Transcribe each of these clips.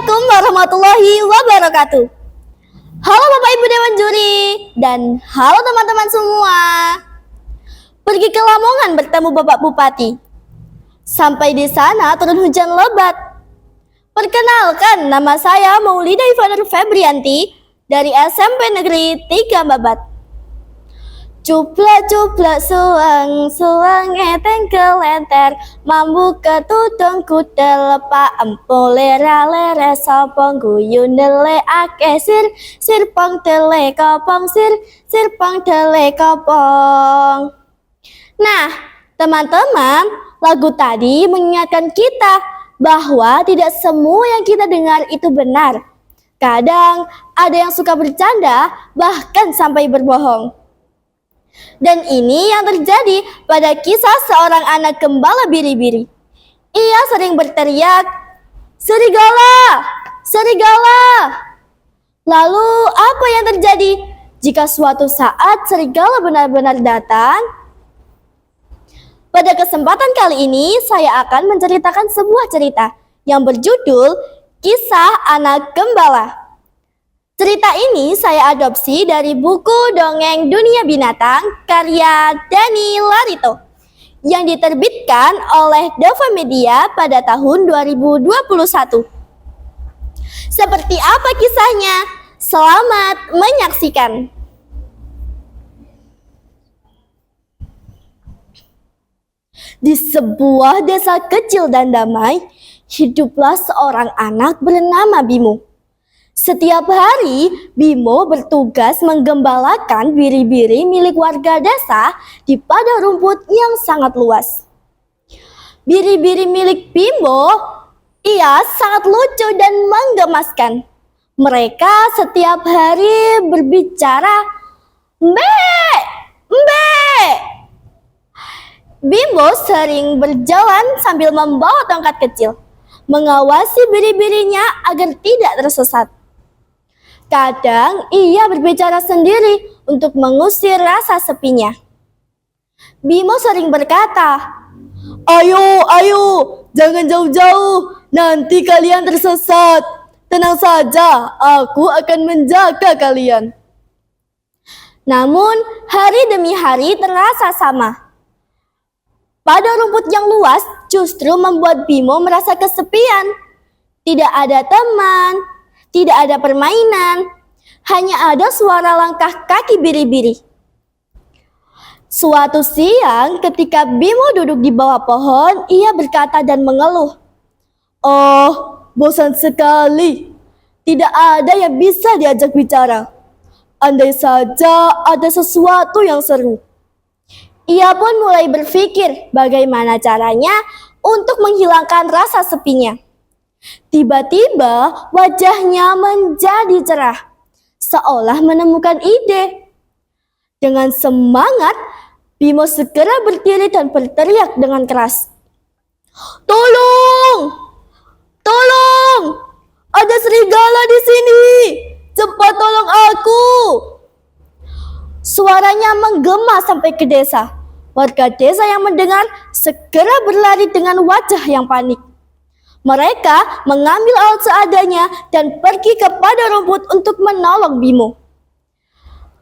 Assalamualaikum warahmatullahi wabarakatuh. Halo Bapak Ibu Dewan Juri dan halo teman-teman semua. Pergi ke Lamongan bertemu Bapak Bupati. Sampai di sana turun hujan lebat. Perkenalkan, nama saya Maulida Ivanur Febrianti dari SMP Negeri 3 Babat. Cupla-cupla suang eteng kelenter, mambu ketutong kuda lepa empo lera-lera sopong guyun dele ake sirpong dele kopong sirpong dele kopong. Nah, teman-teman, lagu tadi mengingatkan kita bahwa tidak semua yang kita dengar itu benar. Kadang ada yang suka bercanda, bahkan sampai berbohong. Dan ini yang terjadi pada kisah seorang anak gembala biri-biri. Ia sering berteriak, "Serigala! Serigala!" Lalu apa yang terjadi jika suatu saat serigala benar-benar datang? Pada kesempatan kali ini saya akan menceritakan sebuah cerita yang berjudul Kisah Anak Gembala. Cerita ini saya adopsi dari buku Dongeng Dunia Binatang karya Dani Larito yang diterbitkan oleh Dova Media pada tahun 2021. Seperti apa kisahnya? Selamat menyaksikan. Di sebuah desa kecil dan damai, hiduplah seorang anak bernama Bimo. Setiap hari, Bimo bertugas menggembalakan biri-biri milik warga desa di padang rumput yang sangat luas. Biri-biri milik Bimo, ia sangat lucu dan menggemaskan. Mereka setiap hari berbicara, "Mbe, mbe." Bimo sering berjalan sambil membawa tongkat kecil, mengawasi biri-birinya agar tidak tersesat. Kadang ia berbicara sendiri untuk mengusir rasa sepinya. Bimo sering berkata, Ayo, jangan jauh-jauh, nanti kalian tersesat. Tenang saja, aku akan menjaga kalian." Namun, hari demi hari terasa sama. Padang rumput yang luas justru membuat Bimo merasa kesepian. Tidak ada teman, tidak ada permainan, hanya ada suara langkah kaki biri-biri. Suatu siang ketika Bimo duduk di bawah pohon, ia berkata dan mengeluh, "Oh, bosan sekali. Tidak ada yang bisa diajak bicara. Andai saja ada sesuatu yang seru." Ia pun mulai berpikir bagaimana caranya untuk menghilangkan rasa sepinya. Tiba-tiba wajahnya menjadi cerah, seolah menemukan ide. Dengan semangat, Bimo segera berdiri dan berteriak dengan keras, "Tolong! Tolong! Ada serigala di sini! Cepat tolong aku!" Suaranya menggema sampai ke desa. Warga desa yang mendengar segera berlari dengan wajah yang panik. Mereka mengambil alat seadanya dan pergi kepada rumput untuk menolong Bimo.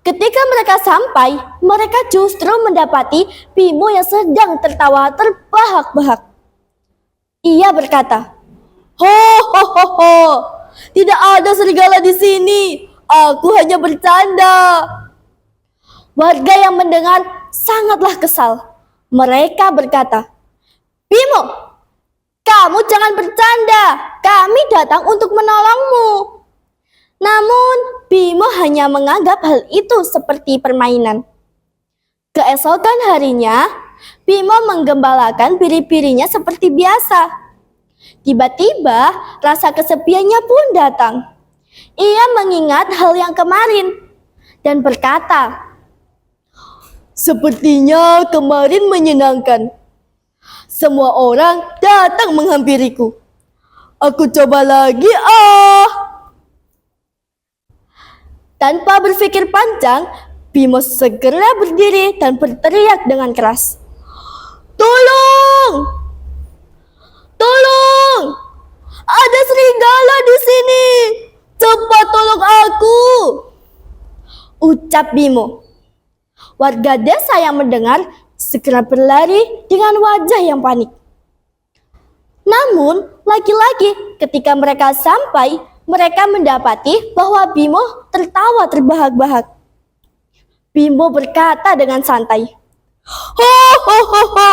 Ketika mereka sampai, mereka justru mendapati Bimo yang sedang tertawa terbahak-bahak. Ia berkata, Ho, tidak ada serigala di sini. Aku hanya bercanda." Warga yang mendengar sangatlah kesal. Mereka berkata, "Bimo, kamu jangan bercanda, kami datang untuk menolongmu." Namun, Bimo hanya menganggap hal itu seperti permainan. Keesokan harinya, Bimo menggembalakan biri-birinya seperti biasa. Tiba-tiba, rasa kesepiannya pun datang. Ia mengingat hal yang kemarin dan berkata, "Sepertinya kemarin menyenangkan. Semua orang datang menghampiriku. Aku coba lagi Tanpa berpikir panjang, Bimo segera berdiri dan berteriak dengan keras, "Tolong! Tolong! Ada serigala di sini. Cepat tolong aku, ucap Bimo. Warga desa yang mendengar segera berlari dengan wajah yang panik. Namun, lagi-lagi ketika mereka sampai, mereka mendapati bahwa Bimo tertawa terbahak-bahak. Bimo berkata dengan santai, "Ho ho ho ho,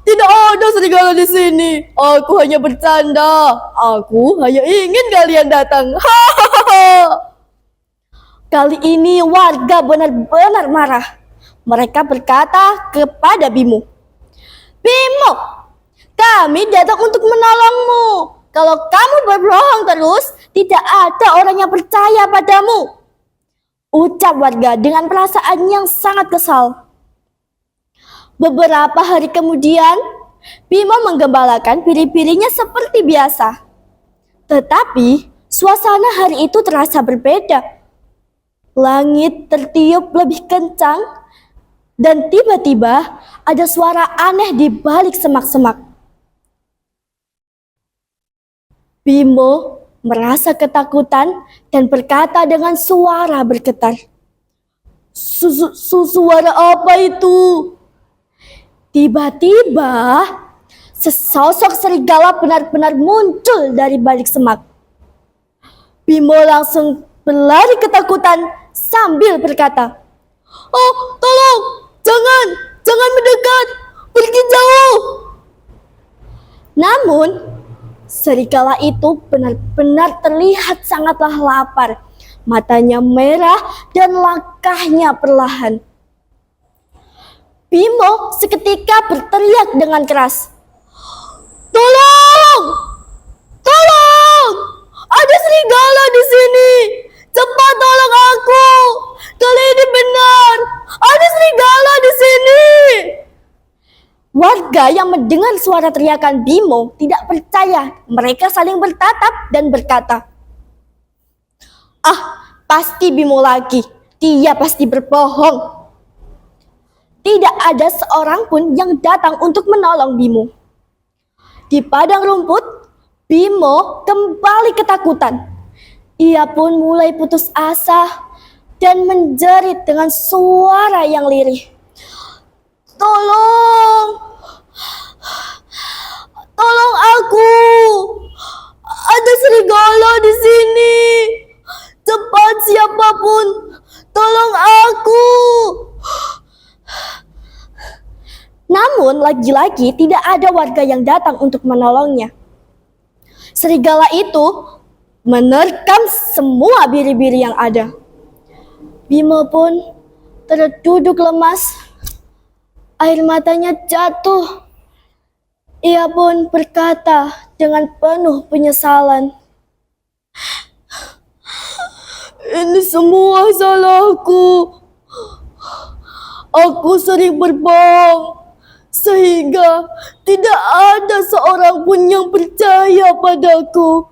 tidak ada serigala di sini. Aku hanya bercanda. Aku hanya ingin kalian datang. Hahaha." Kali ini warga benar-benar marah. Mereka berkata kepada Bimo, "Bimo, kami datang untuk menolongmu. Kalau kamu berbohong terus, tidak ada orang yang percaya padamu," ucap warga dengan perasaan yang sangat kesal. Beberapa hari kemudian, Bimo menggembalakan biri-birinya seperti biasa. Tetapi, suasana hari itu terasa berbeda. Langit tertiup lebih kencang, dan tiba-tiba ada suara aneh di balik semak-semak. Bimo merasa ketakutan dan berkata dengan suara bergetar, Suara apa itu?" Tiba-tiba, sesosok serigala benar-benar muncul dari balik semak. Bimo langsung berlari ketakutan sambil berkata, "Oh, tolong, jangan mendekat, pergi jauh." Namun, serigala itu benar-benar terlihat sangatlah lapar. Matanya merah dan langkahnya perlahan. Bimo seketika berteriak dengan keras, "Tolong! Tolong! Ada serigala di sini! Cepat tolong aku! Kali ini benar! Ada serigala di sini!" Warga yang mendengar suara teriakan Bimo tidak percaya. Mereka saling bertatap dan berkata, "Ah, pasti Bimo lagi. Dia pasti berbohong." Tidak ada seorang pun yang datang untuk menolong Bimo. Di padang rumput, Bimo kembali ketakutan. Ia pun mulai putus asa dan menjerit dengan suara yang lirih, "Tolong! Tolong aku! Ada serigala di sini! Cepat siapapun, tolong aku!" Namun lagi-lagi tidak ada warga yang datang untuk menolongnya. Serigala itu menerkam semua biri-biri yang ada. Bimo pun terduduk lemas. Air matanya jatuh. Ia pun berkata dengan penuh penyesalan, "Ini semua salahku. Aku sering berbohong, sehingga tidak ada seorang pun yang percaya padaku."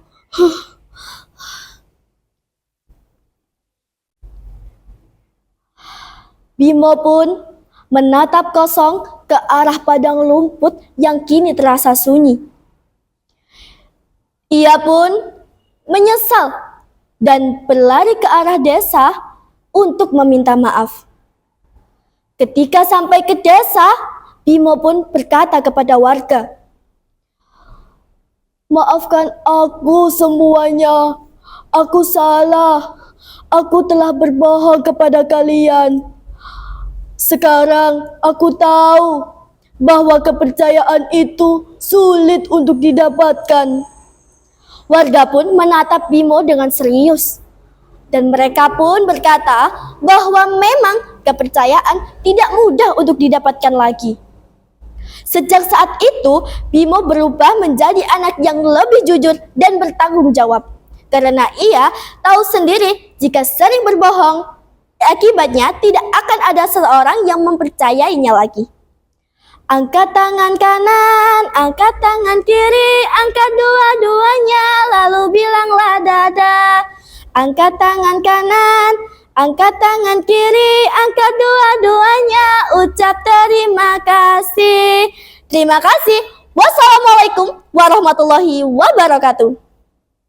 Bimo pun menatap kosong ke arah padang rumput yang kini terasa sunyi. Ia pun menyesal dan berlari ke arah desa untuk meminta maaf. Ketika sampai ke desa, Bimo pun berkata kepada warga, "Maafkan aku semuanya. Aku salah. Aku telah berbohong kepada kalian. Sekarang aku tahu bahwa kepercayaan itu sulit untuk didapatkan." Warga pun menatap Bimo dengan serius. Dan mereka pun berkata bahwa memang kepercayaan tidak mudah untuk didapatkan lagi. Sejak saat itu, Bimo berubah menjadi anak yang lebih jujur dan bertanggung jawab. Karena ia tahu sendiri jika sering berbohong, akibatnya tidak akan ada seseorang yang mempercayainya lagi. Angkat tangan kanan, angkat tangan kiri, angkat dua-duanya, lalu bilanglah dadah. Angkat tangan kanan, angkat tangan kiri, angkat dua-duanya, ucap terima kasih. Terima kasih Wassalamualaikum warahmatullahi wabarakatuh.